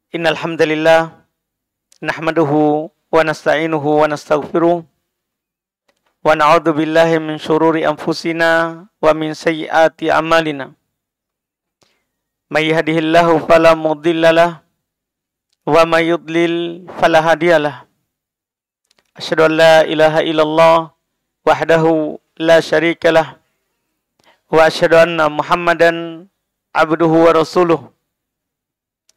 Innal hamdalillah nahmaduhu wa nasta'inuhu wa nastaghfiruh wa na'udzu billahi min syururi anfusina wa min sayyiati a'malina. May yahdihillahu fala mudhillalah wa may yudlil fala hadiyalah. Asyhadu an la ilaha illallah wahdahu la syarikalah wa asyhadu anna Muhammadan abduhu wa rasuluh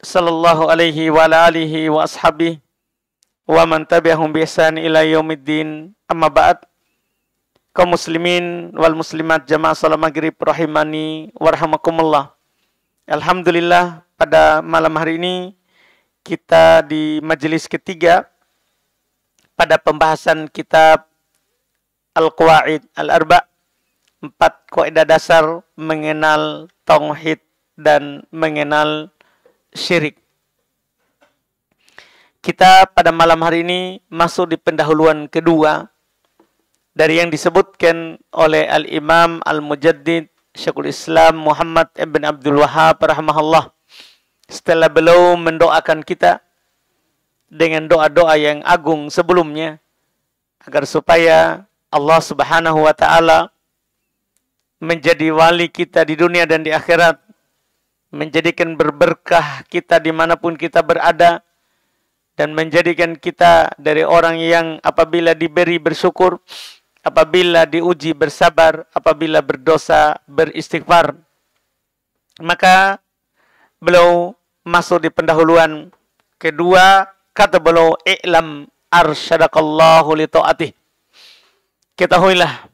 sallallahu alaihi wa ala alihi wa ashabihi wa man tabi'ahum bi ihsan ila yaumiddin. Amma ba'd. Kaum muslimin wal muslimat jamaah salat maghrib rahimani warhamakumullah. Alhamdulillah, pada malam hari ini kita di majelis ketiga pada pembahasan kitab Al-Qawaid Al-Arba', 4 kaidah dasar mengenal tauhid dan mengenal syirik. Kita pada malam hari ini masuk di pendahuluan kedua dari yang disebutkan oleh Al-Imam Al-Mujaddid Syekhul Islam Muhammad ibn Abdul Wahhab rahimahullah, setelah beliau mendoakan kita dengan doa-doa yang agung sebelumnya agar supaya Allah Subhanahu wa taala menjadi wali kita di dunia dan di akhirat, menjadikan berberkah kita dimanapun kita berada, dan menjadikan kita dari orang yang apabila diberi bersyukur, apabila diuji bersabar, apabila berdosa beristighfar. Maka beliau masuk di pendahuluan kedua, kata beliau, i'lam arsyadakallahu li ta'atih. Ketahuilah,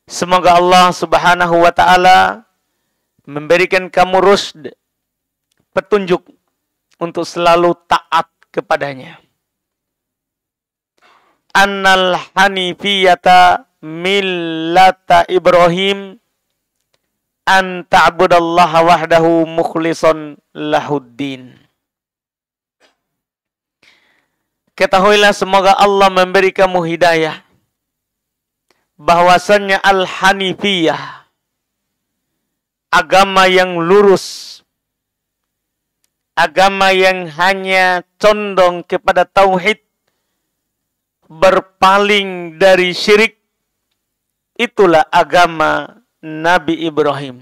semoga Allah Subhanahu wa taala memberikan kamu rusd, petunjuk untuk selalu taat kepadanya. Annal hanifiyata millata Ibrahim an ta'budallaha wahdahu mukhlishan lahuddin. Ketahuilah, semoga Allah memberi kamu hidayah, bahwasannya al-hanifiyah, agama yang lurus, agama yang hanya condong kepada tauhid, berpaling dari syirik, itulah agama Nabi Ibrahim.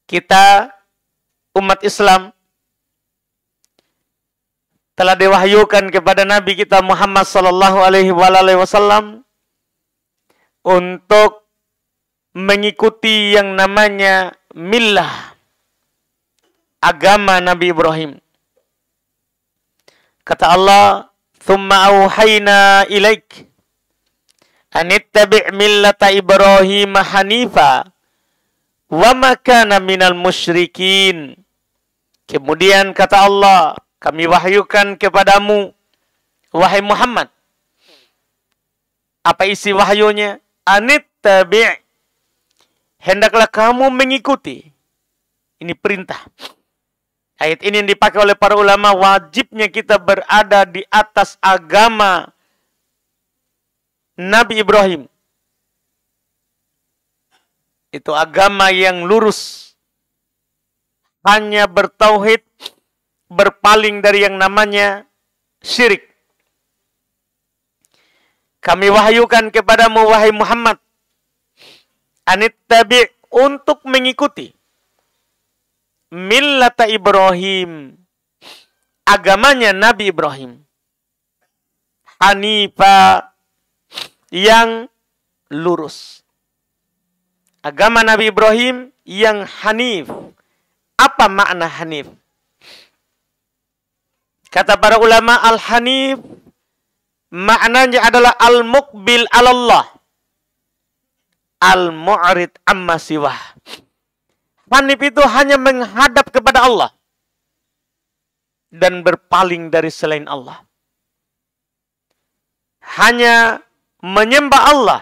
Kita umat Islam telah diwahyukan kepada Nabi kita Muhammad sallallahu alaihi wasallam untuk mengikuti yang namanya millah, agama Nabi Ibrahim. Kata Allah, "Tsumma auhayna ilaik an ittabi' millata Ibrahim hanifa wa ma kana minal musyrikin." Kemudian kata Allah, kami wahyukan kepadamu, wahai Muhammad. Apa isi wahyunya? Anittabi', hendaklah kamu mengikuti. Ini perintah. Ayat ini yang dipakai oleh para ulama, wajibnya kita berada di atas agama Nabi Ibrahim. Itu agama yang lurus, hanya bertauhid, berpaling dari yang namanya syirik. Kami wahyukan kepadamu, wahai Muhammad, anittabi', untuk mengikuti millata Ibrahim, agamanya Nabi Ibrahim. Hanifa, yang lurus. Agama Nabi Ibrahim yang hanif. Apa makna hanif? Kata para ulama, al-hanif maknanya adalah al-muqbil alallah, al-mu'rid amma siwah. Hanif itu hanya menghadap kepada Allah dan berpaling dari selain Allah. Hanya menyembah Allah,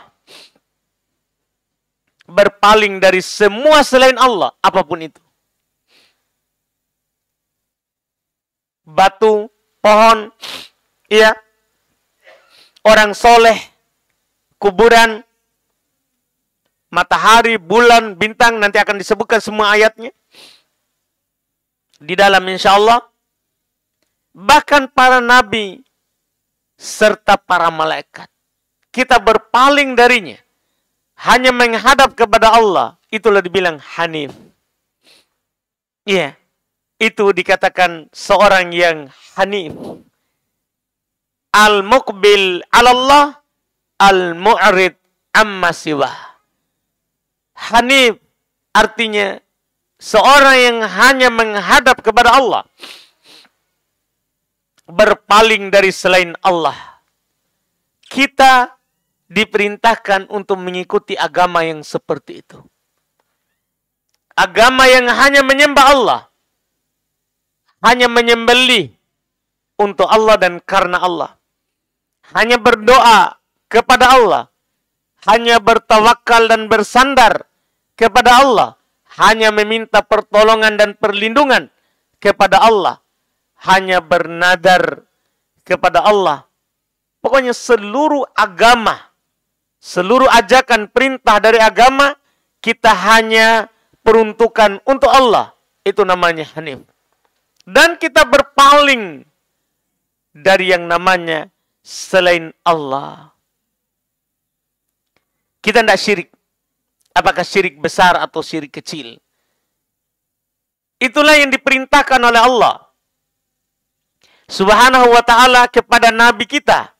berpaling dari semua selain Allah, apapun itu. Batu, pohon, ya, orang soleh, kuburan, matahari, bulan, bintang, nanti akan disebutkan semua ayatnya. di dalam insya Allah. Bahkan para nabi serta para malaikat. Kita berpaling darinya. Hanya menghadap kepada Allah. Itulah dibilang hanif. Iya. Itu dikatakan seorang yang hanif. Al-muqbil alallah. Al-mu'rid amma siwah. Hanif artinya seorang yang hanya menghadap kepada Allah. Berpaling dari selain Allah. Kita diperintahkan untuk mengikuti agama yang seperti itu. Agama yang hanya menyembah Allah. Hanya menyembelih untuk Allah dan karena Allah. Hanya berdoa kepada Allah. Hanya bertawakal dan bersandar kepada Allah. Hanya meminta pertolongan dan perlindungan kepada Allah. Hanya bernadar kepada Allah. Pokoknya seluruh agama, seluruh ajakan perintah dari agama, kita hanya peruntukan untuk Allah. Itu namanya hanif. Dan kita berpaling dari yang namanya selain Allah. Kita tidak syirik. Apakah syirik besar atau syirik kecil. Itulah yang diperintahkan oleh Allah Subhanahu wa ta'ala kepada Nabi kita.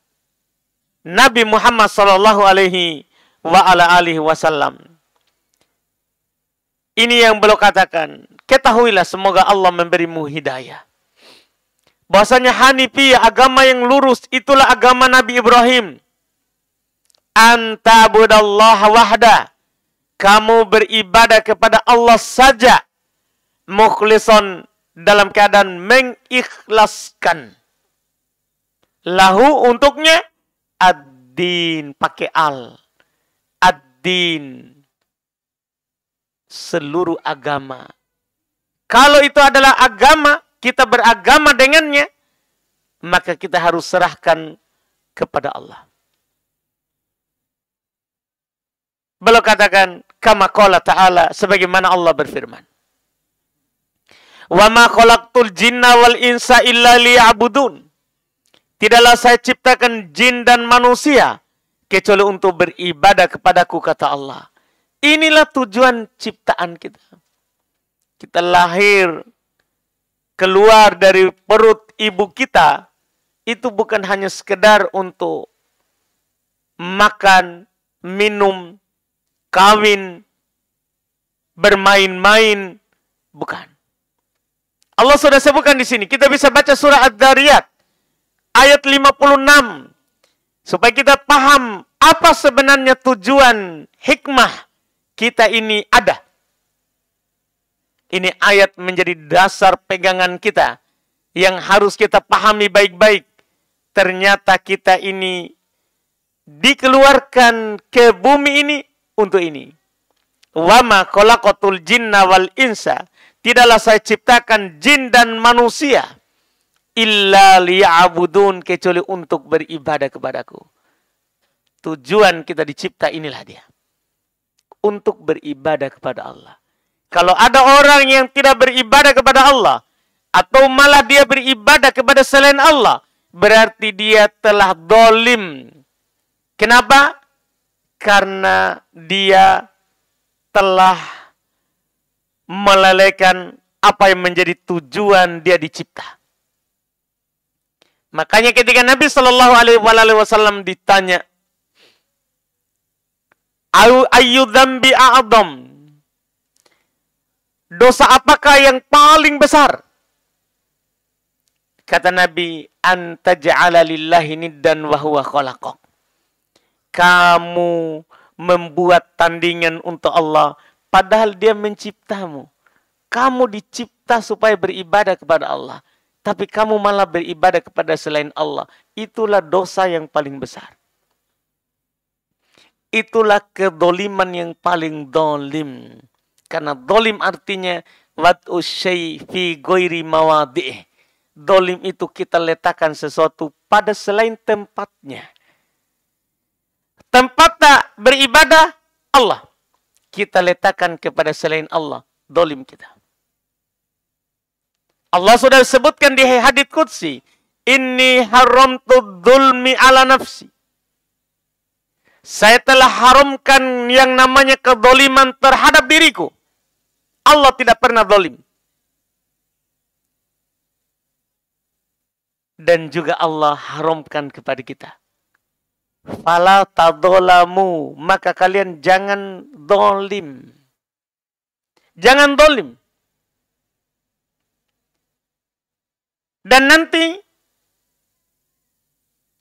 Nabi Muhammad sallallahu alaihi wasallam. Ini yang beliau katakan. Ketahuilah semoga Allah memberimu hidayah. Bahwasanya Hanifiyah, agama yang lurus, itulah agama Nabi Ibrahim. Anta'budallaha wahda. Kamu beribadah kepada Allah saja. Mukhlison, dalam keadaan mengikhlaskan. Lahu, untuknya, ad-din, pakai al. Ad-din. Seluruh agama. Kalau itu adalah agama, kita beragama dengannya, maka kita harus serahkan kepada Allah. Beliau katakan, kama qala ta'ala, sebagaimana Allah berfirman. Wa ma khalaqtul jinna wal insa illa liya'budun. Tidaklah saya ciptakan jin dan manusia kecuali untuk beribadah kepadaku, kata Allah. Inilah tujuan ciptaan kita. Kita lahir, keluar dari perut ibu kita, itu bukan hanya sekedar untuk makan, minum, kawin, bermain-main, bukan. Allah sudah sebutkan di sini. Kita bisa baca surah Ad-Dariyat ayat 56 supaya kita paham apa sebenarnya tujuan hikmah kita ini ada. Ini ayat menjadi dasar pegangan kita yang harus kita pahami baik-baik. Ternyata kita ini dikeluarkan ke bumi ini untuk ini. Wa ma khalaqatul jinna wal insa. Tidaklah saya ciptakan jin dan manusia illa liya'budun, kecuali untuk beribadah kepadaku. Tujuan kita dicipta inilah dia. Untuk beribadah kepada Allah. Kalau ada orang yang tidak beribadah kepada Allah, atau malah dia beribadah kepada selain Allah, berarti dia telah dolim. Kenapa? Karena dia telah melalaikan apa yang menjadi tujuan dia dicipta. Makanya ketika Nabi Shallallahu Alaihi Wasallam ditanya, Ayyu dzambi a'dzam, dosa apakah yang paling besar? Kata Nabi, antaj'ala lillahi niddan wa huwa khalaqak. Kamu membuat tandingan untuk Allah, padahal dia menciptamu. Kamu dicipta supaya beribadah kepada Allah. Tapi kamu malah beribadah kepada selain Allah. Itulah dosa yang paling besar. Itulah kedoliman yang paling dolim. Karena dolim artinya wat'u syai' fi ghairi mawadhi'ih. Dolim itu kita letakkan sesuatu pada selain tempatnya. Tempat tak beribadah Allah, kita letakkan kepada selain Allah. Dolim kita. Allah sudah sebutkan di hadits qudsi, inni haramtu dzulmi ala nafsi. Saya telah haramkan yang namanya kedzaliman terhadap diriku. Allah tidak pernah zalim. Dan juga Allah haramkan kepada kita. Fala tadzalamu, maka kalian jangan zalim. Jangan zalim. Dan nanti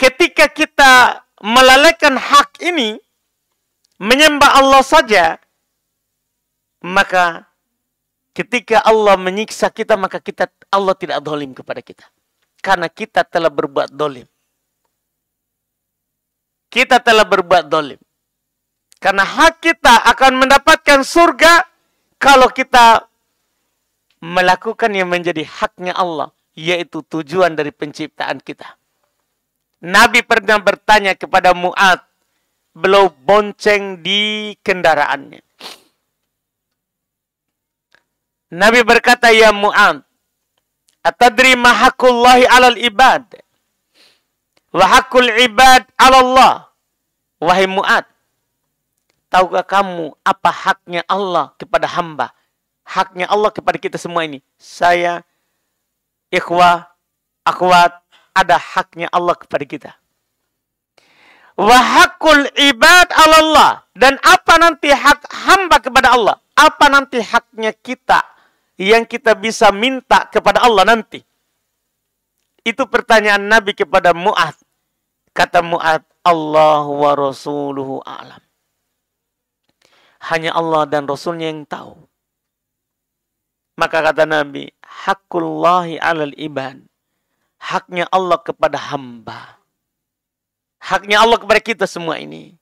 ketika kita melalaikan hak ini, menyembah Allah saja, maka ketika Allah menyiksa kita, maka Allah tidak zalim kepada kita. Karena kita telah berbuat zalim. Kita telah berbuat zalim. Karena hak kita akan mendapatkan surga kalau kita melakukan yang menjadi haknya Allah, yaitu tujuan dari penciptaan kita. Nabi pernah bertanya kepada Mu'adz, beliau bonceng di kendaraannya. Nabi berkata, ya Mu'adz, atadri ma haqqullahi 'alal ibad wa haqqul ibad 'ala Allah. Wahai Mu'adz, tahukah kamu apa haknya Allah kepada hamba? Haknya Allah kepada kita semua ini. Saya, ikhwah, akhwat, ada haknya Allah kepada kita. Wa haqqul ibad 'ala Allah. Dan apa nanti hak hamba kepada Allah? Apa nanti haknya kita yang kita bisa minta kepada Allah nanti? Itu pertanyaan Nabi kepada Mu'adz. Kata Mu'adz, Allah wa rasuluhu a'lam. Hanya Allah dan Rasulnya yang tahu. Maka kata Nabi, haqqullahi 'alal ibad. Haknya Allah kepada hamba. Haknya Allah kepada kita semua ini.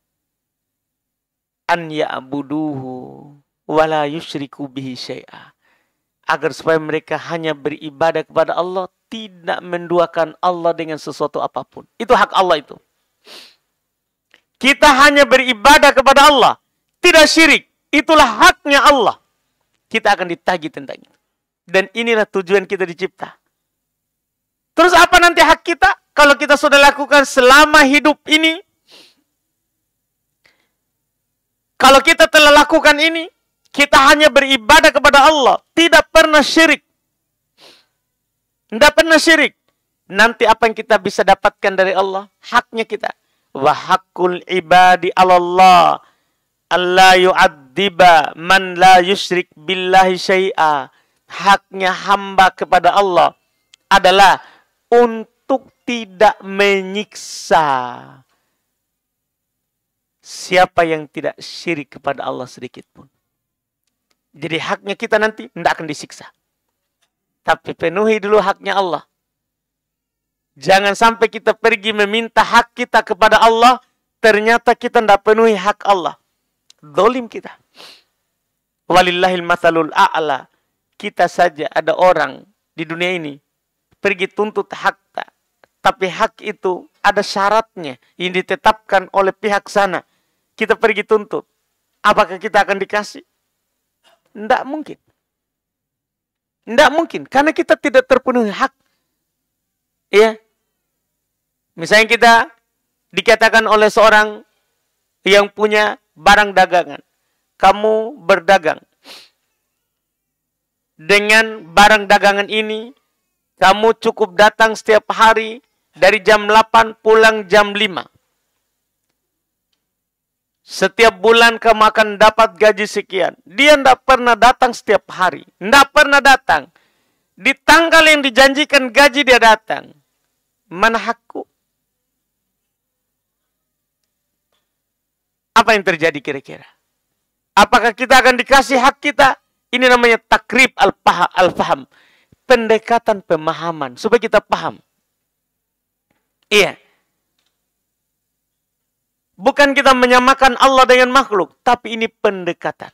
An ya'buduhu wa la yusyriku bihi syai'a. Agar supaya mereka hanya beribadah kepada Allah, tidak menduakan Allah dengan sesuatu apapun. Itu hak Allah itu. Kita hanya beribadah kepada Allah, tidak syirik. Itulah haknya Allah. Kita akan ditagih tentang itu. Dan inilah tujuan kita dicipta. Terus apa nanti hak kita? Kalau kita sudah lakukan selama hidup ini. Kalau kita telah lakukan ini, kita hanya beribadah kepada Allah. Tidak pernah syirik. Tidak pernah syirik. Nanti apa yang kita bisa dapatkan dari Allah? Haknya kita. Wa haqqul ibadi 'ala Allah. Allah yu'adziba man la yusyrik billahi syai'a. Haknya hamba kepada Allah adalah untuk tidak menyiksa siapa yang tidak syirik kepada Allah sedikit pun. Jadi haknya kita nanti tidak akan disiksa. Tapi penuhi dulu haknya Allah. Jangan sampai kita pergi meminta hak kita kepada Allah, ternyata kita tidak penuhi hak Allah. Zalim kita. Walillahil matsalul a'la. Kita saja ada orang di dunia ini pergi tuntut hak, tapi hak itu ada syaratnya yang ditetapkan oleh pihak sana. Kita pergi tuntut, apakah kita akan dikasih? Tidak mungkin. Tidak mungkin, karena kita tidak terpenuhi hak. Ya, misalnya kita dikatakan oleh seorang yang punya barang dagangan, kamu berdagang dengan barang dagangan ini. Kamu cukup datang setiap hari dari jam 8 pulang jam 5. Setiap bulan kamu akan dapat gaji sekian. Dia tidak pernah datang setiap hari. Tidak pernah datang. Di tanggal yang dijanjikan gaji dia datang. Mana hakku? Apa yang terjadi kira-kira? Apakah kita akan dikasih hak kita? Ini namanya takrib al-faham. Pendekatan pemahaman. Supaya kita paham. Iya. Bukan kita menyamakan Allah dengan makhluk. Tapi ini pendekatan.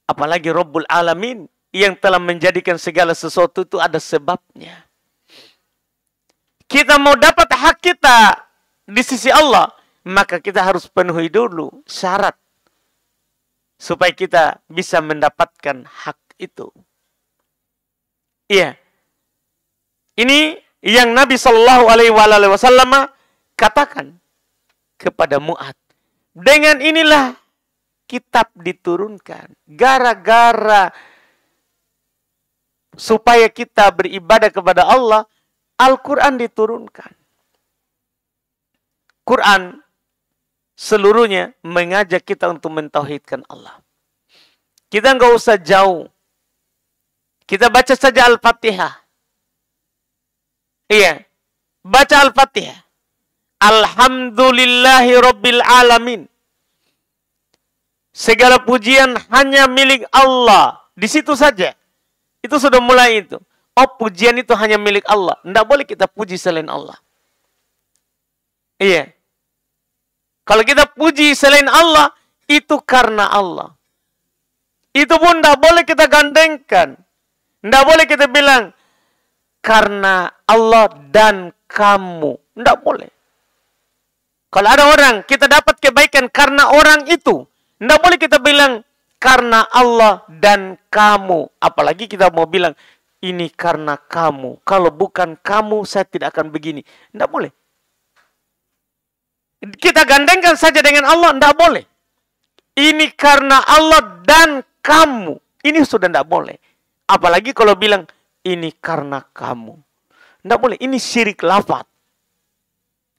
Apalagi Rabbul Alamin. Yang telah menjadikan segala sesuatu itu ada sebabnya. Kita mau dapat hak kita di sisi Allah. Maka kita harus penuhi dulu syarat. Supaya kita bisa mendapatkan hak itu. Iya. Ini yang Nabi Shallallahu Alaihi Wasallam katakan kepada Mu'ad. Dengan inilah kitab diturunkan. Gara-gara supaya kita beribadah kepada Allah, Al-Quran diturunkan. Quran seluruhnya mengajak kita untuk mentauhidkan Allah. Kita nggak usah jauh. Kita baca saja Al-Fatihah. Iya. Baca Al-Fatihah. Alhamdulillahi Rabbil Alamin. Segala pujian hanya milik Allah. Di situ saja. Itu sudah mulai itu. Oh, pujian itu hanya milik Allah. Tidak boleh kita puji selain Allah. Iya. Kalau kita puji selain Allah, itu karena Allah. Itu pun tidak boleh kita gandengkan. Tidak boleh kita bilang, karena Allah dan kamu. Tidak boleh. Kalau ada orang, kita dapat kebaikan karena orang itu. Tidak boleh kita bilang, karena Allah dan kamu. Apalagi kita mau bilang, ini karena kamu. Kalau bukan kamu, saya tidak akan begini. Tidak boleh. Kita gandengkan saja dengan Allah, tidak boleh. Ini karena Allah dan kamu. Ini sudah tidak boleh. Apalagi kalau bilang, ini karena kamu. Tidak boleh. Ini syirik lafaz.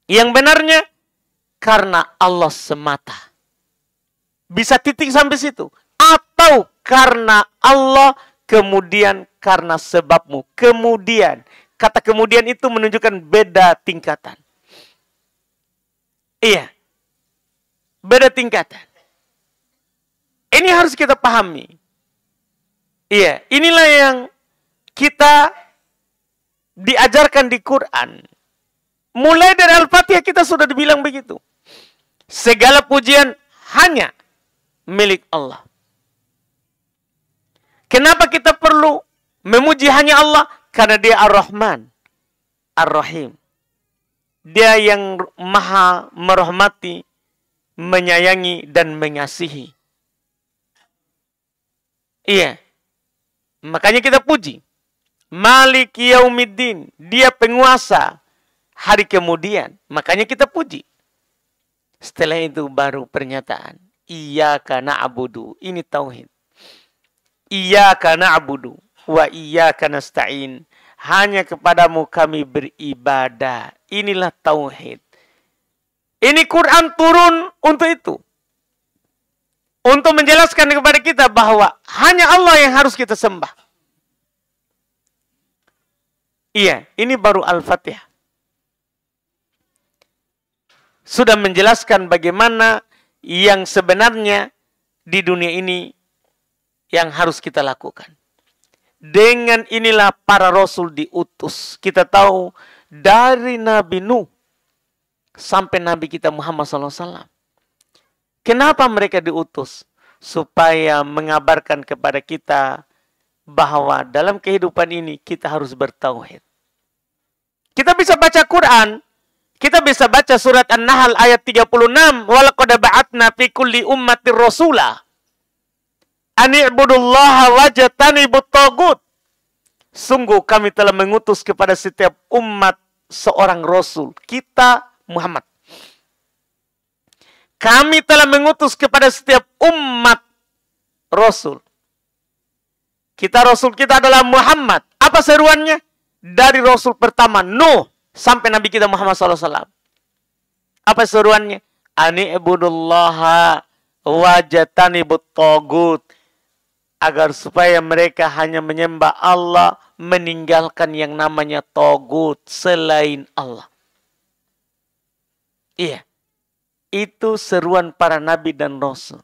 Yang benarnya, karena Allah semata. Bisa titik sampai situ. Atau karena Allah, kemudian karena sebabmu. Kemudian. Kata kemudian itu menunjukkan beda tingkatan. Iya. Beda tingkatan. Ini harus kita pahami. Iya. Inilah yang kita diajarkan di Quran. Mulai dari Al-Fatihah kita sudah dibilang begitu. Segala pujian hanya milik Allah. Kenapa kita perlu memuji hanya Allah? Karena dia Ar-Rahman, Ar-Rahim. Dia yang maha merahmati, menyayangi, dan mengasihi. Iya. Makanya kita puji. Malik Yaumiddin. Dia penguasa hari kemudian. Makanya kita puji. Setelah itu baru pernyataan. Iyyaka na'budu. Ini tauhid. Iyyaka na'budu wa iyyaka nasta'in. Hanya kepadamu kami beribadah. Inilah tauhid. Ini Quran turun untuk itu. Untuk menjelaskan kepada kita bahwa hanya Allah yang harus kita sembah. Iya, ini baru Al-Fatihah. Sudah menjelaskan bagaimana yang sebenarnya di dunia ini yang harus kita lakukan. Dengan inilah para rasul diutus. Kita tahu dari Nabi Nuh sampai Nabi kita Muhammad SAW. Kenapa mereka diutus? Supaya mengabarkan kepada kita bahwa dalam kehidupan ini kita harus bertauhid. Kita bisa baca Quran. Kita bisa baca surat An-Nahl ayat 36. Walaqad ba'atna fi kulli ummatir rasulah. Ani'budullaha wajtanibut tagut. Sungguh kami telah mengutus kepada setiap umat seorang rasul. Kita Muhammad. Kami telah mengutus kepada setiap umat rasul. Rasul kita adalah Muhammad. Apa seruannya? Dari rasul pertama Nuh sampai Nabi kita Muhammad SAW. Apa seruannya? Ani'budullaha wajtanibut tagut. Agar supaya mereka hanya menyembah Allah, meninggalkan yang namanya tagut selain Allah. Iya. Itu seruan para nabi dan rasul.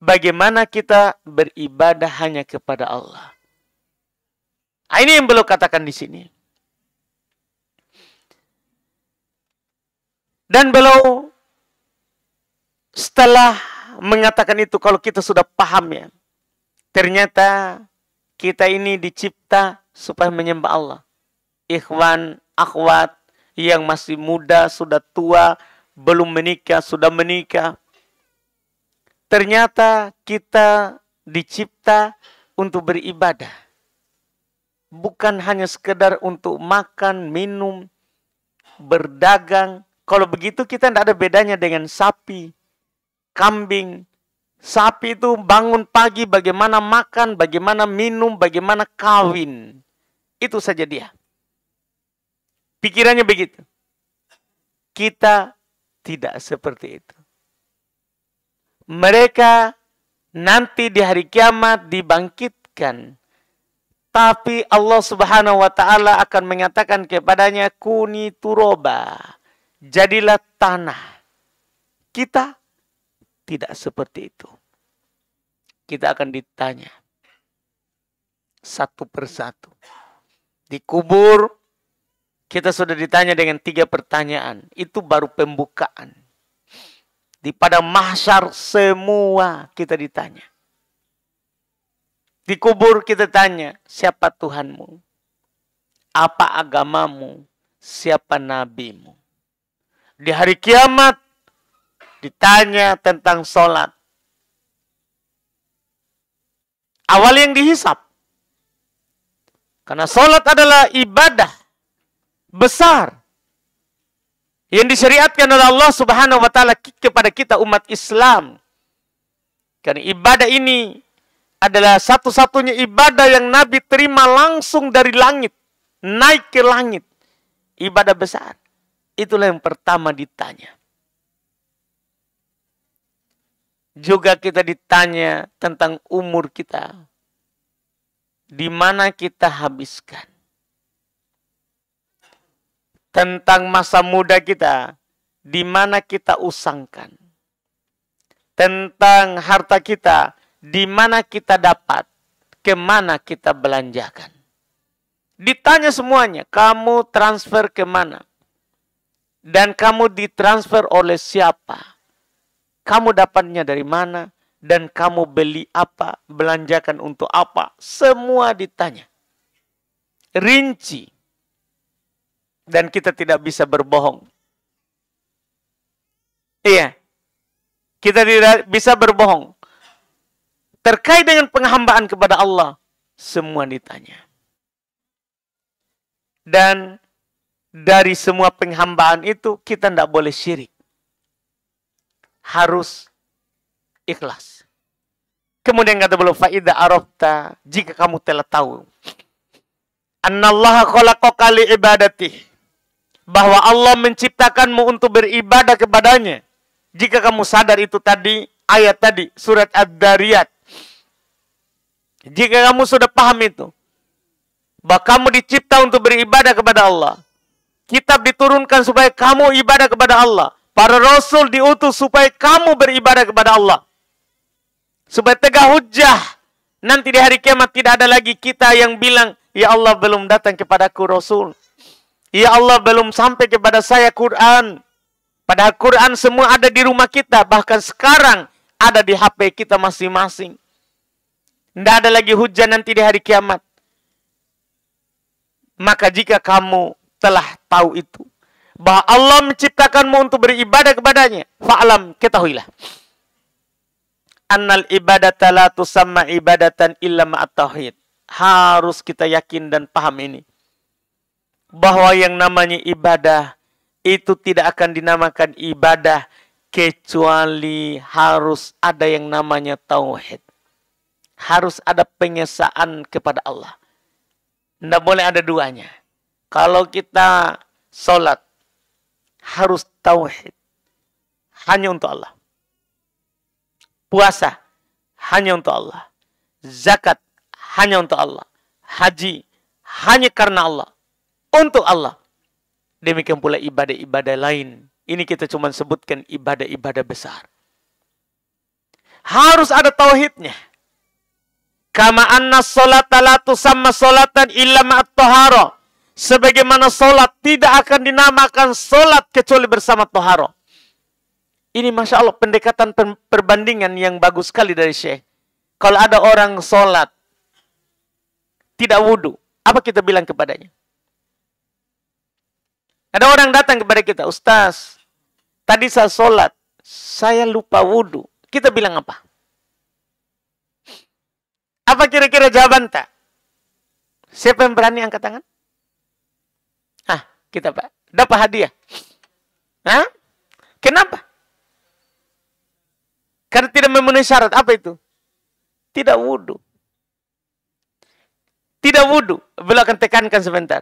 Bagaimana kita beribadah hanya kepada Allah. Nah, ini yang beliau katakan di sini. Dan beliau setelah mengatakan itu, kalau kita sudah paham ya, ternyata kita ini dicipta supaya menyembah Allah. Ikhwan, akhwat, yang masih muda, sudah tua, belum menikah, sudah menikah. Ternyata kita dicipta untuk beribadah. Bukan hanya sekedar untuk makan, minum, berdagang. Kalau begitu kita tidak ada bedanya dengan sapi, kambing. Sapi itu bangun pagi bagaimana makan, bagaimana minum, bagaimana kawin. Itu saja dia. Pikirannya begitu. Kita tidak seperti itu. Mereka nanti di hari kiamat dibangkitkan. Tapi Allah Subhanahu wa Ta'ala akan mengatakan kepadanya, kuni turoba, jadilah tanah. Kita tidak seperti itu. Kita akan ditanya satu persatu. Dikubur, kita sudah ditanya dengan 3 pertanyaan. Itu baru pembukaan. Di padang mahsyar semua kita ditanya. Dikubur kita tanya, siapa Tuhanmu? Apa agamamu? Siapa nabimu? Di hari kiamat ditanya tentang sholat. Awal yang dihisap. Karena sholat adalah ibadah besar yang disyariatkan oleh Allah Subhanahu wa Ta'ala kepada kita umat Islam. Karena ibadah ini adalah satu-satunya ibadah yang Nabi terima langsung dari langit. Naik ke langit. Ibadah besar. Itulah yang pertama ditanya. Juga kita ditanya tentang umur kita. Di mana kita habiskan. Tentang masa muda kita. Di mana kita usangkan. Tentang harta kita. Di mana kita dapat, kemana kita belanjakan. Ditanya semuanya, kamu transfer kemana? Dan kamu ditransfer oleh siapa? Kamu dapatnya dari mana? Dan kamu beli apa? Belanjakan untuk apa? Semua ditanya. Rinci. Dan kita tidak bisa berbohong. Iya. Kita tidak bisa berbohong. Terkait dengan penghambaan kepada Allah, semua ditanya. Dan dari semua penghambaan itu, kita tidak boleh syirik. Harus ikhlas. Kemudian kata beliau, fa'idha arafta, jika kamu telah tahu. Annallaha khalaqaka li ibadati. Bahwa Allah menciptakanmu untuk beribadah kepadanya. Jika kamu sadar itu tadi, ayat tadi, surat Ad-Dariyat. Jika kamu sudah paham itu, bahwa kamu dicipta untuk beribadah kepada Allah. Kitab diturunkan supaya kamu ibadah kepada Allah. Para Rasul diutus supaya kamu beribadah kepada Allah. Supaya tegak hujjah. Nanti di hari kiamat tidak ada lagi kita yang bilang, ya Allah belum datang kepadaku Rasul. Ya Allah belum sampai kepada saya Quran. Padahal Quran semua ada di rumah kita. Bahkan sekarang ada di HP kita masing-masing. Tidak ada lagi hujan nanti di hari kiamat. Maka jika kamu telah tahu itu, bahwa Allah menciptakanmu untuk beribadah kepadanya, fa'alam, ketahuilah. Annal ibadata la tusamma ibadatan illa ma'at tauhid. Harus kita yakin dan paham ini. Bahwa yang namanya ibadah, itu tidak akan dinamakan ibadah, kecuali harus ada yang namanya tauhid. Harus ada pengesaan kepada Allah. Tidak boleh ada duanya. Kalau kita sholat, harus tauhid. Hanya untuk Allah. Puasa, hanya untuk Allah. Zakat, hanya untuk Allah. Haji, hanya karena Allah. Untuk Allah. Demikian pula ibadah-ibadah lain. Ini kita cuma sebutkan ibadah-ibadah besar. Harus ada tauhidnya. Kama anna sholata la tusamma sholatan illa ma'at tahara. Sebagaimana sholat tidak akan dinamakan sholat kecuali bersama tahara. Ini Masya Allah pendekatan perbandingan yang bagus sekali dari Syekh. Kalau ada orang sholat tidak wudhu, apa kita bilang kepadanya? Ada orang datang kepada kita, Ustaz, tadi saya sholat, saya lupa wudhu. Kita bilang apa? Apa Apa kira-kira jawaban tak? Siapa yang berani angkat tangan? Kita Pak. Dapat hadiah. Kenapa? Karena tidak memenuhi syarat. Apa itu? Tidak wudu. Tidak wudu. Beliau akan tekankan sebentar.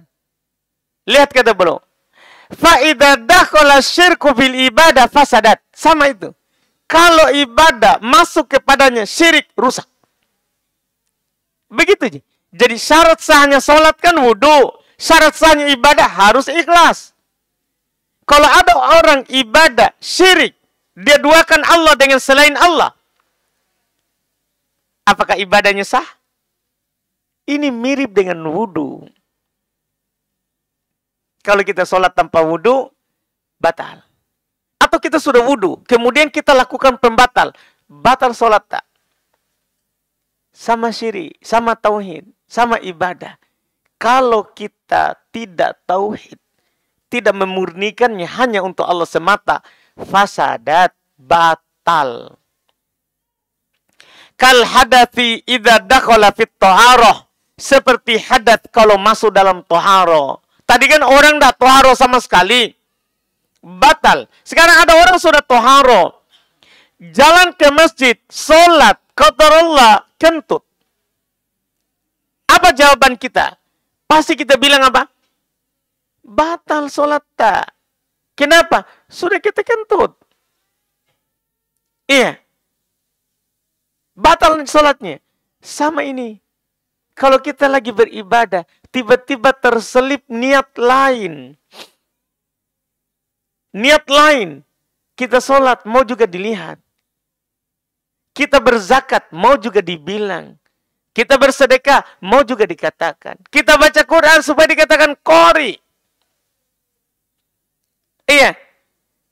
Lihat kata beliau. Fa'idha dakhala syirku bil ibadah fasadat. Sama itu. Kalau ibadah masuk kepadanya syirik, rusak. Begitu. Jadi syarat sahnya sholat kan wudu. Syarat sahnya ibadah harus ikhlas. Kalau ada orang ibadah syirik, dia duakan Allah dengan selain Allah, apakah ibadahnya sah? Ini mirip dengan wudu. Kalau kita sholat tanpa wudu, batal. Atau kita sudah wudu, kemudian kita lakukan pembatal, batal sholat tak? Sama syirik, sama tauhid, sama ibadah. Kalau kita tidak tauhid, tidak memurnikannya hanya untuk Allah semata, fasadat, batal. Kal hadathi idza dakhala fit taharah. Seperti hadat kalau masuk dalam taharah. Tadi kan orang tidak taharah sama sekali. Batal. Sekarang ada orang sudah taharah. Jalan ke masjid, sholat, qadarullah, kentut. Apa jawaban kita? Pasti kita bilang apa? Batal sholat tak. Kenapa? Sudah kita kentut. Iya. Batal sholatnya. Sama ini. Kalau kita lagi beribadah, tiba-tiba terselip niat lain. Niat lain. Kita sholat, mau juga dilihat. Kita berzakat, mau juga dibilang. Kita bersedekah, mau juga dikatakan. Kita baca Quran supaya dikatakan qori. Iya.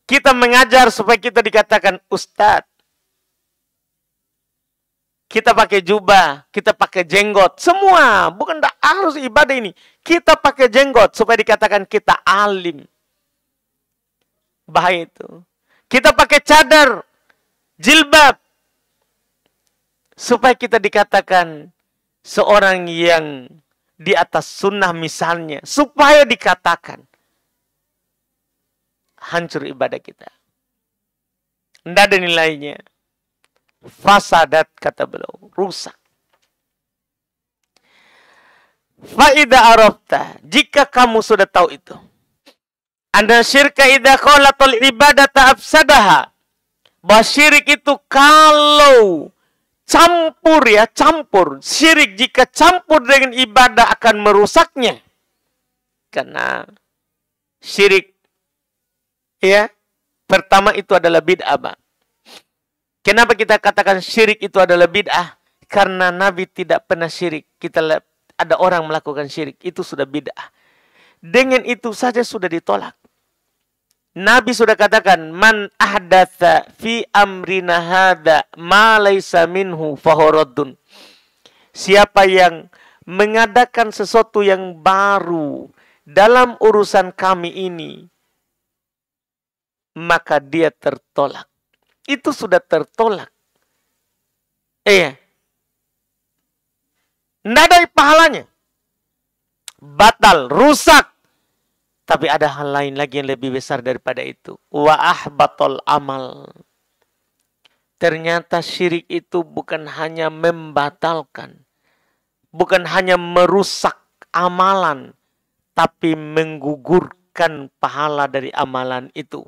Kita mengajar supaya kita dikatakan ustadz. Kita pakai jubah, kita pakai jenggot. Semua, bukan harus ibadah ini. Kita pakai jenggot supaya dikatakan kita alim. Bahaya itu. Kita pakai cadar, jilbab. Supaya kita dikatakan seorang yang di atas sunnah misalnya. Supaya dikatakan. Hancur ibadah kita. Tidak ada nilainya. Fasadat kata beliau. Rusak. Fa'idha arafta. Jika kamu sudah tahu itu. Anda syirka idha kholatul ibadata afsadaha. Bahwa syirik itu kalau campur ya, campur. Syirik jika campur dengan ibadah akan merusaknya. Karena syirik, ya, pertama itu adalah bid'ah. Kenapa kita katakan syirik itu adalah bid'ah? Karena Nabi tidak pernah syirik. Ada orang melakukan syirik, itu sudah bid'ah. Dengan itu saja sudah ditolak. Nabi sudah katakan, man ahdatsa fi amrina hadza ma laysa minhu fahuradun. Siapa yang mengadakan sesuatu yang baru dalam urusan kami ini, maka dia tertolak. Itu sudah tertolak. Iya. Tidak ada pahalanya. Batal, rusak. Tapi ada hal lain lagi yang lebih besar daripada itu. Wa ahbatul amal. Ternyata syirik itu bukan hanya membatalkan. Bukan hanya merusak amalan. Tapi menggugurkan pahala dari amalan itu.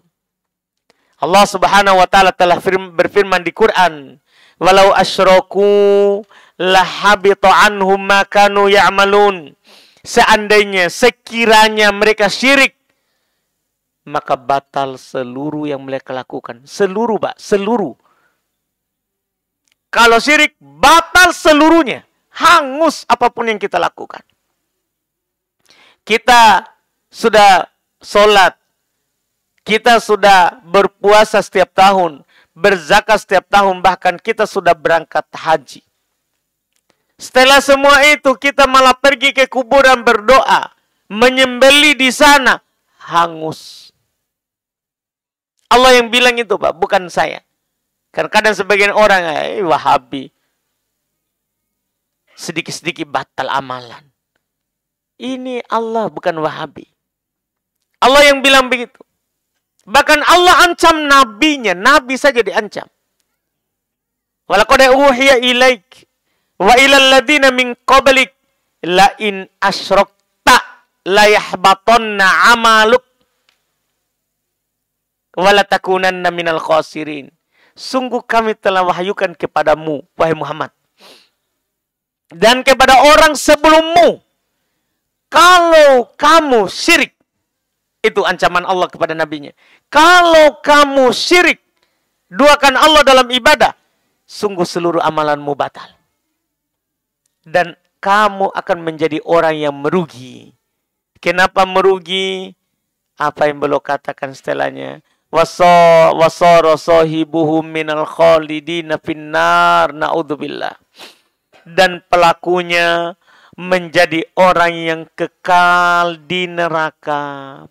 Allah subhanahu wa ta'ala telah berfirman di Quran. Walau asyraku lahabita anhum ma kanu ya'malun. Seandainya, sekiranya mereka syirik, maka batal seluruh yang mereka lakukan. Seluruh, Pak. Seluruh. Kalau syirik, batal seluruhnya. Hangus apapun yang kita lakukan. Kita sudah sholat. Kita sudah berpuasa setiap tahun. Berzakat setiap tahun. Bahkan kita sudah berangkat haji. Setelah semua itu kita malah pergi ke kuburan berdoa. Menyembeli di sana. Hangus. Allah yang bilang itu Pak. Bukan saya. Karena kadang sebagian orang. Wahabi. sedikit-sedikit batal amalan. Ini Allah, bukan Wahabi. Allah yang bilang begitu. Bahkan Allah ancam nabinya. Nabi saja diancam. Walaqad uhiya ilaik wa ilal ladzina min qablik la in asyrakta la yahbatanna 'amaluk wa la takunanna minal khasirin. Sungguh kami telah wahyukan kepadamu, wahai Muhammad, dan kepada orang sebelummu, kalau kamu syirik, itu ancaman Allah kepada nabinya. Kalau kamu syirik, duakan Allah dalam ibadah, sungguh seluruh amalanmu batal. Dan kamu akan menjadi orang yang merugi. Kenapa merugi? Apa yang beliau katakan setelahnya? Wasara sahibuhum minal khalidina finnar na'udzubillah. Dan pelakunya menjadi orang yang kekal di neraka.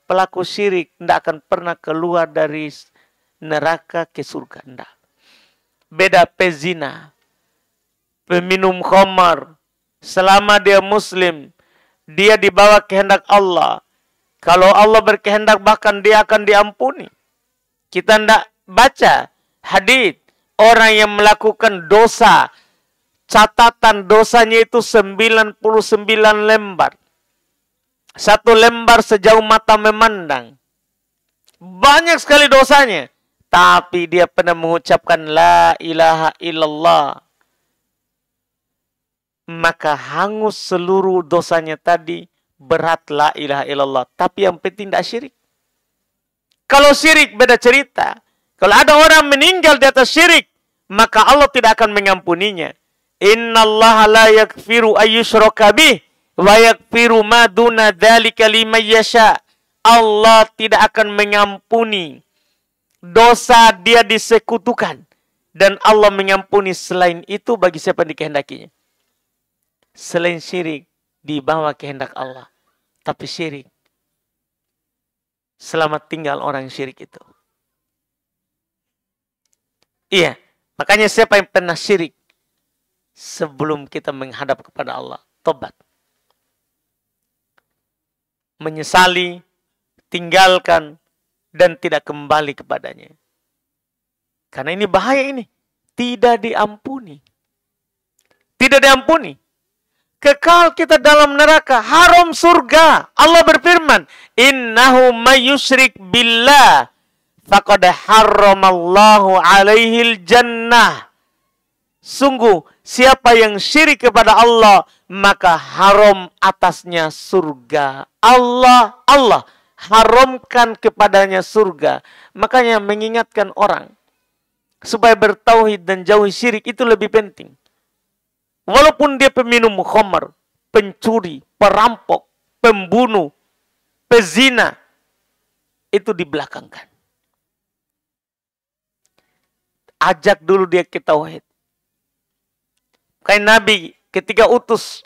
Pelaku syirik tidak akan pernah keluar dari neraka ke surga. Tidak. Beda pezina, peminum khamar, selama dia muslim, dia dibawa kehendak Allah. Kalau Allah berkehendak, bahkan dia akan diampuni. Kita tidak baca hadits orang yang melakukan dosa, catatan dosanya itu 99 lembar. Satu lembar sejauh mata memandang. Banyak sekali dosanya. Tapi dia pernah mengucapkan la ilaha illallah. Maka hangus seluruh dosanya tadi. Berat la ilaha illallah. Tapi yang penting tidak syirik. Kalau syirik beda cerita. Kalau ada orang meninggal di atas syirik, maka Allah tidak akan mengampuninya. Innallaha la yaghfiru ayyushraka bih wa yaghfiru ma duna dzalika liman yasha. Allah tidak akan mengampuni dosa dia disekutukan, dan Allah mengampuni selain itu bagi siapa yang dikehendakinya. Selain syirik di bawah kehendak Allah. Tapi syirik, selamat tinggal orang syirik itu. Iya, makanya siapa yang pernah syirik, sebelum kita menghadap kepada Allah, tobat. Menyesali, tinggalkan, dan tidak kembali kepadanya. Karena ini bahaya ini. Tidak diampuni. Tidak diampuni. Kekal kita dalam neraka. Haram surga. Allah berfirman, innahu mayyusyrik billah faqad harramallahu alaihil jannah. Sungguh, siapa yang syirik kepada Allah, maka haram atasnya surga. Allah haramkan kepadanya surga. Makanya mengingatkan orang supaya bertauhid dan jauhi syirik itu lebih penting. Walaupun dia peminum khamar, pencuri, perampok, pembunuh, pezina, itu dibelakangkan. Ajak dulu dia ke tauhid. Kayak Nabi ketika utus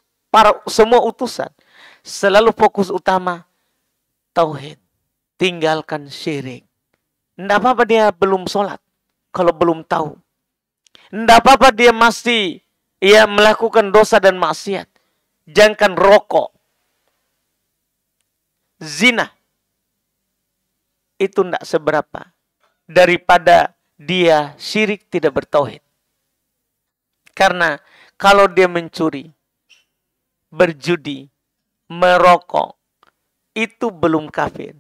semua utusan, selalu fokus utama tauhid. Tinggalkan syirik. Tidak apa-apa dia belum sholat kalau belum tahu. Tidak apa-apa dia masih melakukan dosa dan maksiat. Jangan rokok, zina. Itu tidak seberapa daripada dia syirik tidak bertauhid. Karena kalau dia mencuri, berjudi, merokok, itu belum kafir.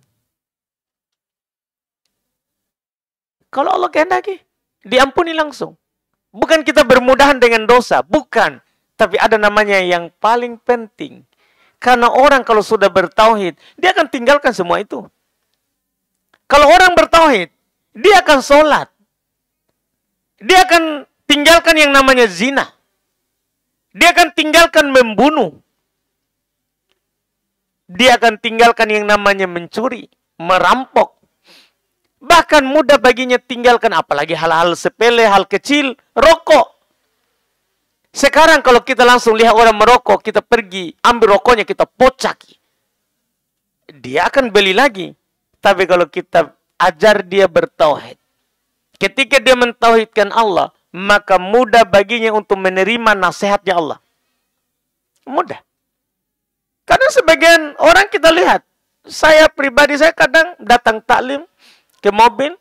Kalau Allah kehendaki, diampuni langsung. Bukan kita bermudahan dengan dosa, bukan. Tapi ada namanya yang paling penting. Karena orang kalau sudah bertauhid, dia akan tinggalkan semua itu. Kalau orang bertauhid, dia akan sholat. Dia akan tinggalkan yang namanya zina. Dia akan tinggalkan membunuh. Dia akan tinggalkan yang namanya mencuri, merampok. Bahkan mudah baginya tinggalkan apalagi hal-hal sepele, hal kecil, rokok. Sekarang kalau kita langsung lihat orang merokok, kita pergi, ambil rokoknya, kita pocaki. Dia akan beli lagi. Tapi kalau kita ajar dia bertauhid, ketika dia mentauhidkan Allah, maka mudah baginya untuk menerima nasihatnya Allah. Mudah. Karena sebagian orang kita lihat, saya pribadi saya kadang datang taklim ke mobil,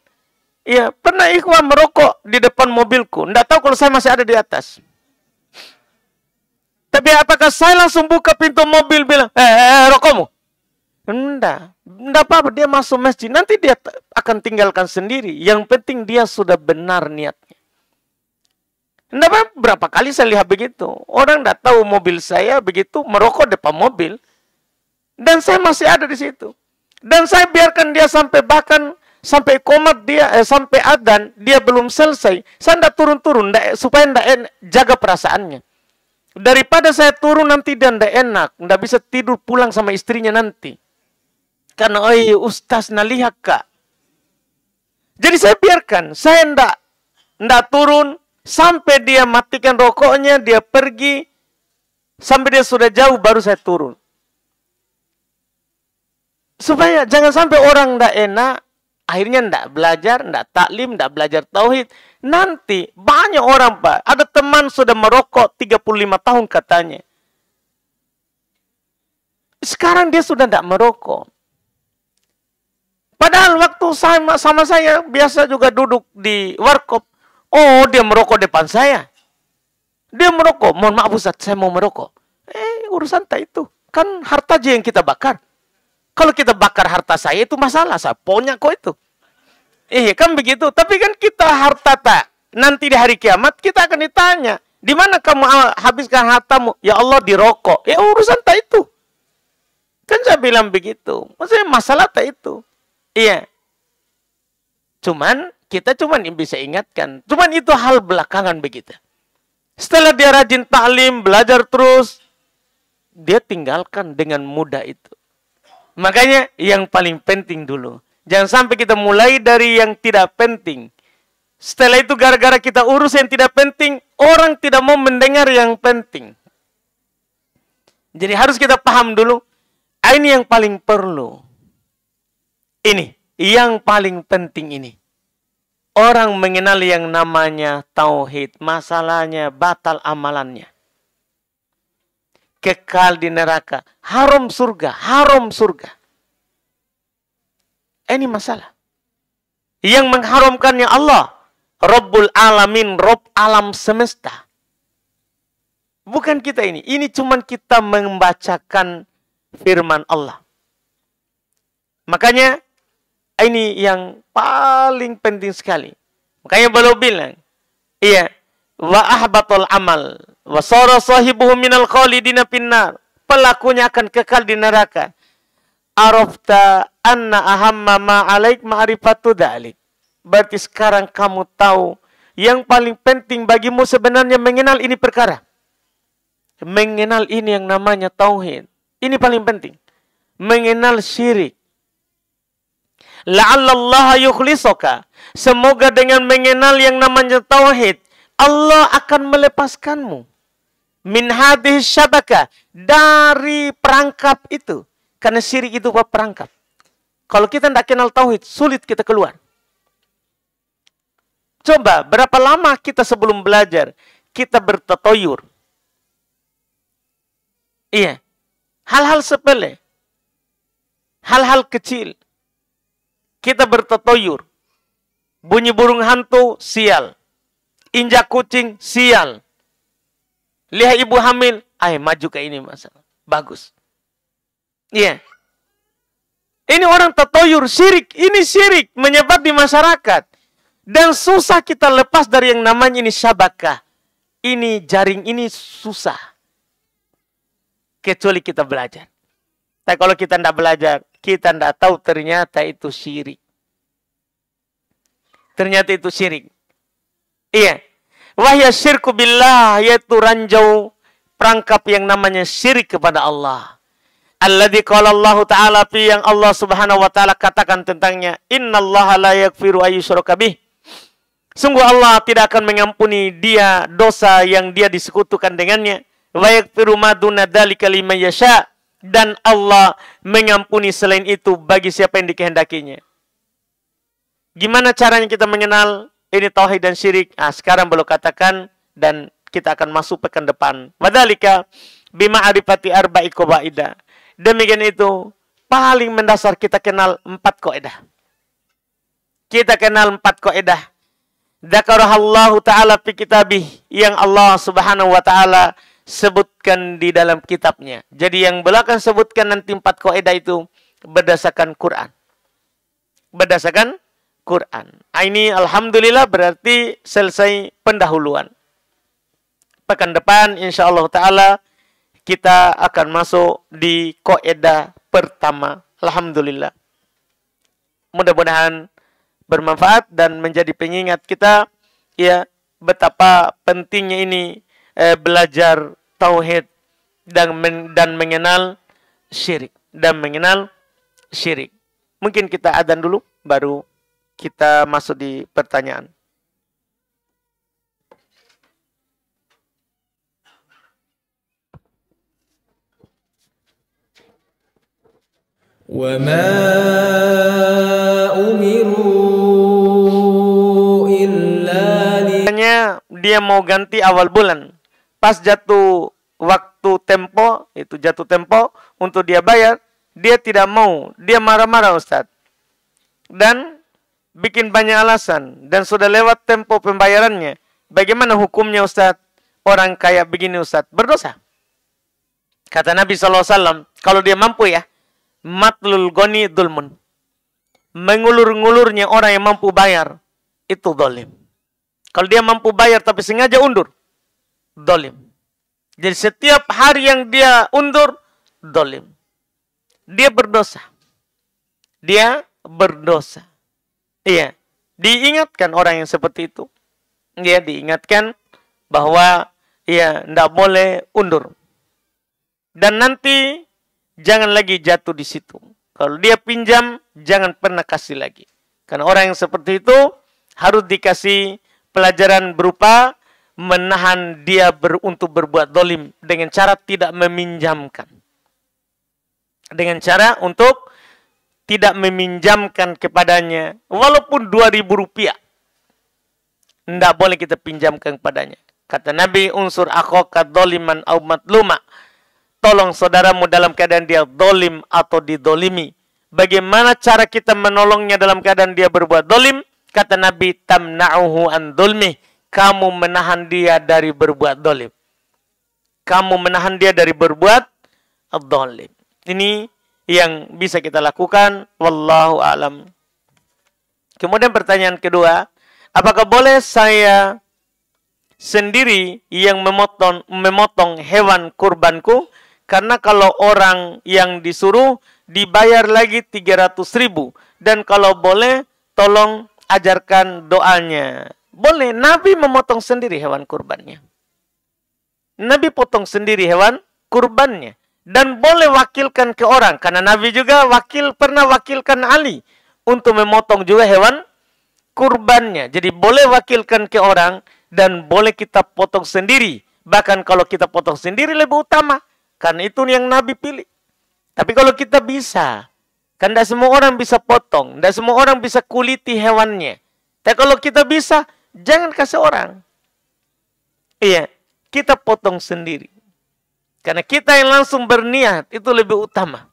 ya pernah ikhwan merokok di depan mobilku. Nggak tahu kalau saya masih ada di atas. Tapi apakah saya langsung buka pintu mobil bilang, rokokmu? Enggak apa-apa, dia masuk masjid. Nanti dia akan tinggalkan sendiri. Yang penting dia sudah benar niatnya. Enggak apa, berapa kali saya lihat begitu. Orang enggak tahu mobil saya begitu, merokok depan mobil. Dan saya masih ada di situ. Dan saya biarkan dia sampai bahkan sampai komat dia, sampai adzan, dia belum selesai. Saya enggak turun-turun, supaya enggak jaga perasaannya. Daripada saya turun nanti dia ndak enak, ndak bisa tidur pulang sama istrinya nanti. Karena ustaz nalihat kak. Jadi saya biarkan, saya ndak turun sampai dia matikan rokoknya, dia pergi sampai dia sudah jauh baru saya turun. Supaya jangan sampai orang ndak enak, akhirnya ndak belajar, ndak taklim, ndak belajar tauhid. Nanti banyak orang, Pak. Ada teman sudah merokok 35 tahun katanya. Sekarang dia sudah tidak merokok. Padahal waktu sama saya biasa juga duduk di warkop. Oh, dia merokok depan saya. Dia merokok. Mohon maaf Ustaz, saya mau merokok. Urusan tak itu. Kan harta aja yang kita bakar. Kalau kita bakar harta saya itu masalah. Saya punya kok itu. Kan begitu. Tapi kan kita harta tak. Nanti di hari kiamat kita akan ditanya. Di mana kamu habiskan hartamu? Ya Allah, di rokok. Urusan tak itu. Kan saya bilang begitu. Maksudnya masalah tak itu. Iya. Kita bisa ingatkan. Cuman itu hal belakangan begitu. Setelah dia rajin taklim, belajar terus. Dia tinggalkan dengan mudah itu. Makanya yang paling penting dulu. Jangan sampai kita mulai dari yang tidak penting. Setelah itu gara-gara kita urus yang tidak penting, orang tidak mau mendengar yang penting. Jadi harus kita paham dulu, ini yang paling perlu. Ini, yang paling penting ini. Orang mengenal yang namanya tauhid, masalahnya batal amalannya. Kekal di neraka, haram surga, haram surga. Ini masalah. Yang mengharamkannya Allah. Rabbul Alamin, Rabb alam semesta. Bukan kita ini. Ini cuma kita membacakan firman Allah. Makanya, ini yang paling penting sekali. Makanya beliau bilang, wa ahbatul amal, wa sara sahibuhu minal khalidina finnar. Pelakunya akan kekal di neraka. Arafta anna ahamma ma'alaik ma'rifatu dhalik. Berarti sekarang kamu tahu yang paling penting bagimu sebenarnya mengenal ini perkara. Mengenal ini yang namanya tauhid. Ini paling penting. Mengenal syirik. La'allallaha yukhlisoka. Semoga dengan mengenal yang namanya tauhid, Allah akan melepaskanmu. Min hadhihi syabaka. Dari perangkap itu. Karena syirik itu perangkap. Kalau kita tidak kenal tauhid, sulit kita keluar. Coba, berapa lama kita sebelum belajar, kita bertatoyur. Hal-hal sepele. Hal-hal kecil. Kita bertatoyur. Bunyi burung hantu, sial. Injak kucing, sial. Lihat ibu hamil, maju ke ini masalah. Bagus. Ini orang tatoyur, syirik. Ini syirik menyebar di masyarakat. Dan susah kita lepas dari yang namanya ini syabakah. Ini jaring ini susah. Kecuali kita belajar. Tapi kalau kita tidak belajar, kita tidak tahu ternyata itu syirik. Ternyata itu syirik. Wahya syirku billah, yaitu ranjau perangkap yang namanya syirik kepada Allah. Alladzi qala Allah Ta'ala fi yang Allah Subhanahu wa taala katakan tentangnya, innallaha la yaghfiru ayyushraka bih. Sungguh Allah tidak akan mengampuni dia dosa yang dia disekutukan dengannya. Wa yaghfiru ma duna dzalika liman yasha. Dan Allah mengampuni selain itu bagi siapa yang dikehendakinya. Gimana caranya kita mengenal ini tauhid dan syirik? Sekarang belum katakan dan kita akan masuk pekan depan. Wadzalika bima'rifati arba'i qawaidah. Demikian itu paling mendasar kita kenal 4 kaidah. Kita kenal 4 kaidah. Dzakarahallahu ta'ala fi kitabih, yang Allah Subhanahu wa taala sebutkan di dalam kitabnya. Jadi yang belakang sebutkan nanti 4 kaidah itu berdasarkan Quran. Berdasarkan Quran. Ini alhamdulillah berarti selesai pendahuluan. Pekan depan insyaallah taala kita akan masuk di kaidah pertama. Alhamdulillah. Mudah-mudahan bermanfaat dan menjadi pengingat kita ya betapa pentingnya ini belajar tauhid dan mengenal syirik Mungkin kita adzan dulu baru kita masuk di pertanyaan. وَمَا أُمِرُوا إِلَّا dia mau ganti awal bulan. Pas jatuh waktu tempo, itu jatuh tempo untuk dia bayar, dia tidak mau. Dia marah-marah Ustaz. Dan bikin banyak alasan. Dan sudah lewat tempo pembayarannya. Bagaimana hukumnya Ustaz? Orang kaya begini Ustaz, berdosa. Kata Nabi SAW, kalau dia mampu ya, matlul goni dulmun. Mengulur-ngulurnya orang yang mampu bayar, itu dolim. Kalau dia mampu bayar tapi sengaja undur, dolim. Jadi setiap hari yang dia undur, dolim. Dia berdosa. Dia berdosa. Iya. Diingatkan orang yang seperti itu. Dia diingatkan bahwa ya tidak boleh undur. Dan nanti jangan lagi jatuh di situ. Kalau dia pinjam, jangan pernah kasih lagi. Karena orang yang seperti itu harus dikasih pelajaran berupa menahan dia untuk berbuat dolim dengan cara tidak meminjamkan. Dengan cara untuk tidak meminjamkan kepadanya walaupun 2.000 rupiah. Tidak boleh kita pinjamkan kepadanya. Kata Nabi, unsur akhaka doliman au matluma. Tolong saudaramu dalam keadaan dia dolim atau didolimi. Bagaimana cara kita menolongnya dalam keadaan dia berbuat dolim? Kata Nabi, tamna'uhu an dolmi. Kamu menahan dia dari berbuat dolim. Kamu menahan dia dari berbuat dolim. Ini yang bisa kita lakukan. Wallahu a'lam. Kemudian pertanyaan kedua. Apakah boleh saya sendiri yang memotong hewan kurbanku? Karena kalau orang yang disuruh dibayar lagi 300.000. Dan kalau boleh tolong ajarkan doanya. Boleh, Nabi memotong sendiri hewan kurbannya. Nabi potong sendiri hewan kurbannya. Dan boleh wakilkan ke orang. Karena Nabi juga pernah wakilkan Ali untuk memotong juga hewan kurbannya. Jadi boleh wakilkan ke orang dan boleh kita potong sendiri. Bahkan kalau kita potong sendiri lebih utama. Karena itu yang Nabi pilih. Tapi kalau kita bisa, kan tidak semua orang bisa potong. Tidak semua orang bisa kuliti hewannya. Tapi kalau kita bisa, jangan kasih orang. Iya, kita potong sendiri. Karena kita yang langsung berniat, itu lebih utama.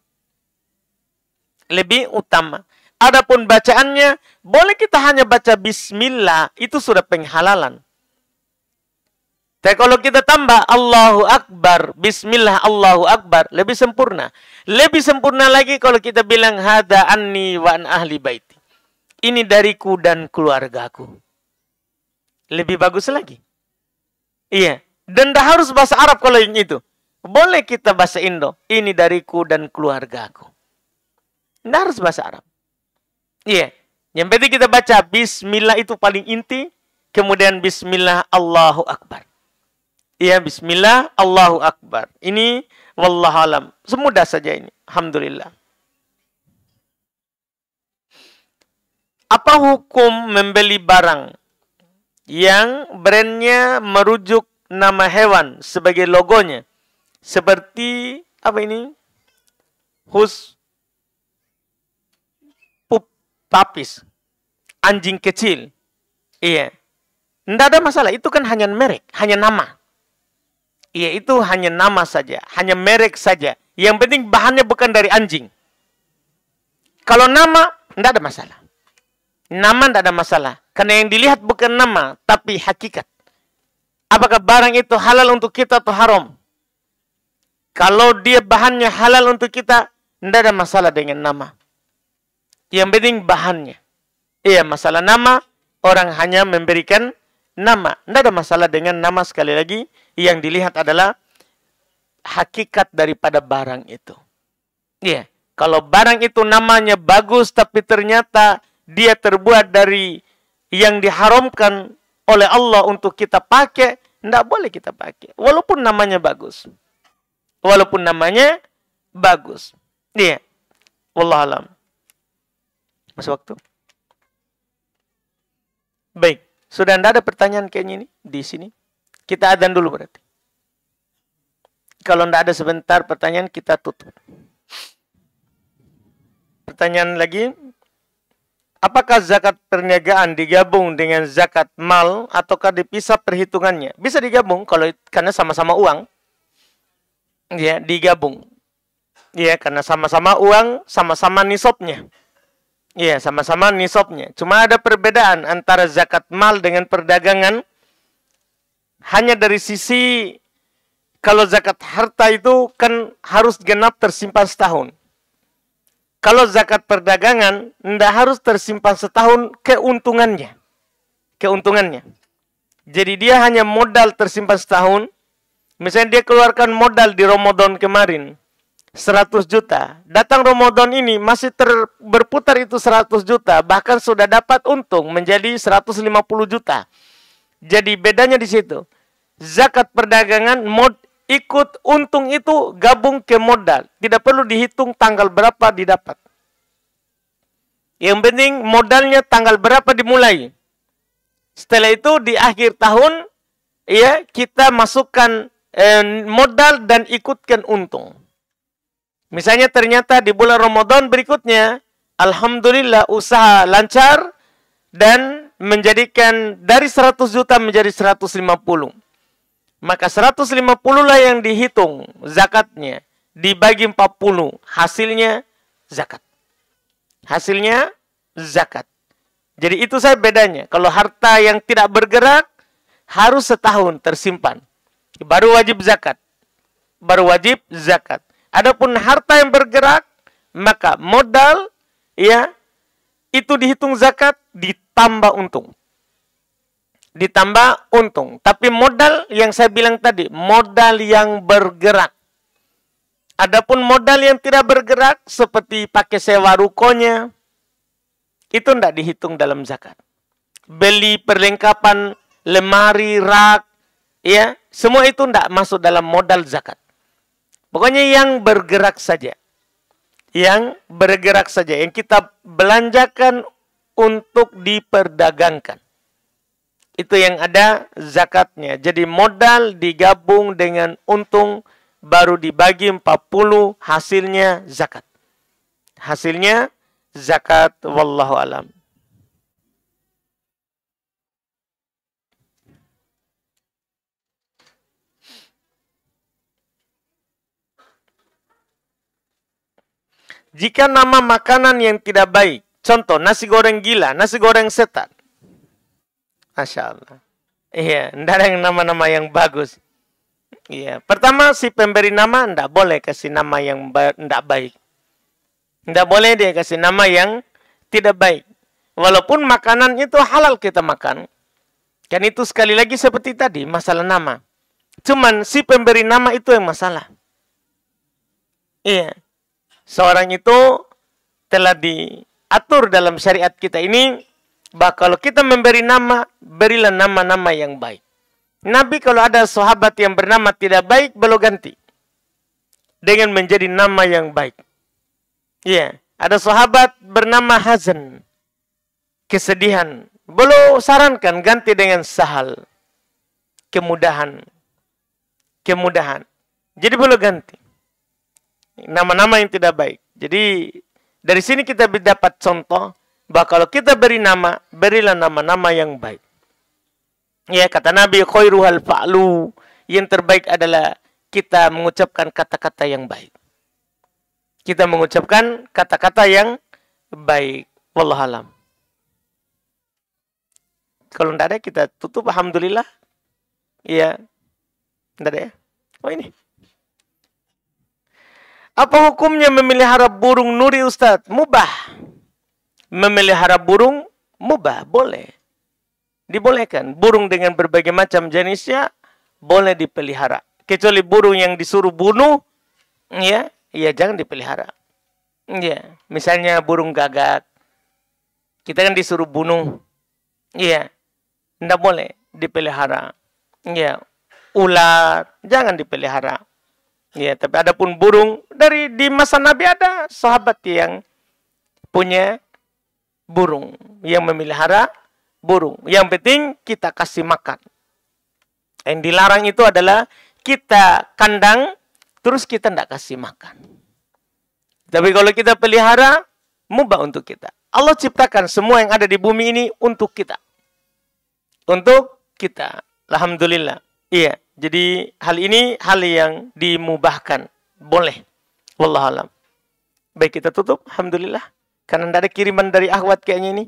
Lebih utama. Adapun bacaannya, boleh kita hanya baca bismillah, itu sudah penghalalan. Tapi kalau kita tambah Allahu Akbar, bismillah Allahu Akbar, lebih sempurna. Lebih sempurna lagi kalau kita bilang hada anni wa an ahli baiti. Ini dariku dan keluargaku. Lebih bagus lagi. Iya. Dan dah harus bahasa Arab kalau yang itu. Boleh kita bahasa Indo. Ini dariku dan keluargaku. Tidak harus bahasa Arab. Iya. Yang penting kita baca bismillah itu paling inti. Kemudian bismillah Allahu Akbar. Iya, bismillah Allahu Akbar. Ini wallahualam. Semudah saja ini. Alhamdulillah. Apa hukum membeli barang yang brandnya merujuk nama hewan sebagai logonya? Seperti apa ini? Papis. Anjing kecil. Iya. Tidak ada masalah. Itu kan hanya merek. Hanya nama. Ya, itu hanya nama saja, hanya merek saja. Yang penting bahannya bukan dari anjing. Kalau nama, tidak ada masalah. Nama tidak ada masalah. Karena yang dilihat bukan nama, tapi hakikat. Apakah barang itu halal untuk kita atau haram? Kalau dia bahannya halal untuk kita, tidak ada masalah dengan nama. Yang penting bahannya. Iya, masalah nama, orang hanya memberikan nama. Tidak ada masalah dengan nama, sekali lagi. Yang dilihat adalah hakikat daripada barang itu. Iya. Kalau barang itu namanya bagus, tapi ternyata dia terbuat dari yang diharamkan oleh Allah untuk kita pakai, tidak boleh kita pakai. Walaupun namanya bagus. Walaupun namanya bagus. Iya. Wallahualam. Masih waktu? Baik. Sudah tidak ada pertanyaan kayaknya ini di sini. Kita adzan dulu berarti. Kalau tidak ada sebentar pertanyaan, kita tutup. Pertanyaan lagi. Apakah zakat perniagaan digabung dengan zakat mal ataukah dipisah perhitungannya? Bisa digabung karena sama-sama uang. Ya, digabung. Ya, karena sama-sama uang, sama-sama nisabnya. Ya, sama-sama nisabnya. Cuma ada perbedaan antara zakat mal dengan perdagangan. Hanya dari sisi kalau zakat harta itu kan harus genap tersimpan setahun. Kalau zakat perdagangan, tidak harus tersimpan setahun keuntungannya. Keuntungannya. Jadi dia hanya modal tersimpan setahun. Misalnya dia keluarkan modal di Ramadan kemarin. 100 juta. Datang Ramadan ini masih berputar itu 100 juta. Bahkan sudah dapat untung menjadi 150 juta. Jadi bedanya di situ. Zakat perdagangan ikut untung itu gabung ke modal. Tidak perlu dihitung tanggal berapa didapat. Yang penting modalnya tanggal berapa dimulai. Setelah itu di akhir tahun ya kita masukkan modal dan ikutkan untung. Misalnya ternyata di bulan Ramadan berikutnya, alhamdulillah usaha lancar dan menjadikan dari 100 juta menjadi 150. Maka 150 lah yang dihitung zakatnya. Dibagi 40. Hasilnya zakat. Hasilnya zakat. Jadi itu saya bedanya. Kalau harta yang tidak bergerak, harus setahun tersimpan. Baru wajib zakat. Baru wajib zakat. Adapun harta yang bergerak, maka modal ya itu dihitung zakat ditambah untung. Ditambah untung. Tapi modal yang saya bilang tadi, modal yang bergerak. Adapun modal yang tidak bergerak, seperti pakai sewa rukonya, itu tidak dihitung dalam zakat. Beli perlengkapan, lemari, rak, ya, semua itu tidak masuk dalam modal zakat. Pokoknya yang bergerak saja. Yang bergerak saja. Yang kita belanjakan untuk diperdagangkan. Itu yang ada zakatnya. Jadi modal digabung dengan untung baru dibagi 40 hasilnya zakat. Hasilnya zakat wallahu alam. Jika nama makanan yang tidak baik, contoh nasi goreng gila, nasi goreng setan. Masya Allah. Iya, tidak ada yang nama-nama yang bagus. Iya, pertama si pemberi nama tidak boleh kasih nama yang tidak baik. Tidak boleh dia kasih nama yang tidak baik. Walaupun makanan itu halal kita makan. Kan itu sekali lagi seperti tadi, masalah nama. Cuman si pemberi nama itu yang masalah. Iya. Seorang itu telah diatur dalam syariat kita ini, bahwa kalau kita memberi nama, berilah nama-nama yang baik. Nabi kalau ada sahabat yang bernama tidak baik, beliau ganti. Dengan menjadi nama yang baik. Iya. Ada sahabat bernama Hazan. Kesedihan. Beliau sarankan ganti dengan Sahal. Kemudahan. Kemudahan. Jadi beliau ganti. Nama-nama yang tidak baik. Jadi dari sini kita dapat contoh bahwa kalau kita beri nama, berilah nama-nama yang baik. Ya, kata Nabi, khairuhal fa'lu, yang terbaik adalah kita mengucapkan kata-kata yang baik. Kita mengucapkan kata-kata yang baik. Wallahualam. Kalau tidak ada, kita tutup. Alhamdulillah. Iya. Tidak ada ya? Oh ini. Apa hukumnya memelihara burung nuri, Ustaz? Mubah. Memelihara burung mubah, boleh. Dibolehkan. Burung dengan berbagai macam jenisnya boleh dipelihara. Kecuali burung yang disuruh bunuh, ya jangan dipelihara. Ya, misalnya burung gagak. Kita kan disuruh bunuh. Ya, tidak boleh dipelihara. Ya, ular jangan dipelihara. Ya, tapi adapun burung di masa Nabi ada sahabat yang punya burung, yang memelihara burung. Yang penting kita kasih makan. Yang dilarang itu adalah kita kandang, terus kita tidak kasih makan. Tapi kalau kita pelihara, mubah untuk kita. Allah ciptakan semua yang ada di bumi ini untuk kita. Untuk kita. Alhamdulillah. Iya. Jadi hal ini hal yang dimubahkan. Boleh. Wallahualam. Baik, kita tutup. Alhamdulillah. Karena tidak ada kiriman dari akhwat kayaknya ini.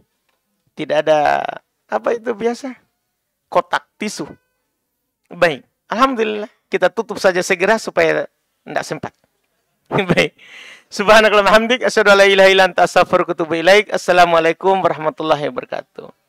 Tidak ada, apa itu biasa? Kotak tisu. Baik. Alhamdulillah. Kita tutup saja segera supaya tidak sempat. Baik. Subhanakallahumma hamdik. Asyhadu an la ilaha illa anta astaghfiruka wa atubu ilaik. Assalamualaikum warahmatullahi wabarakatuh.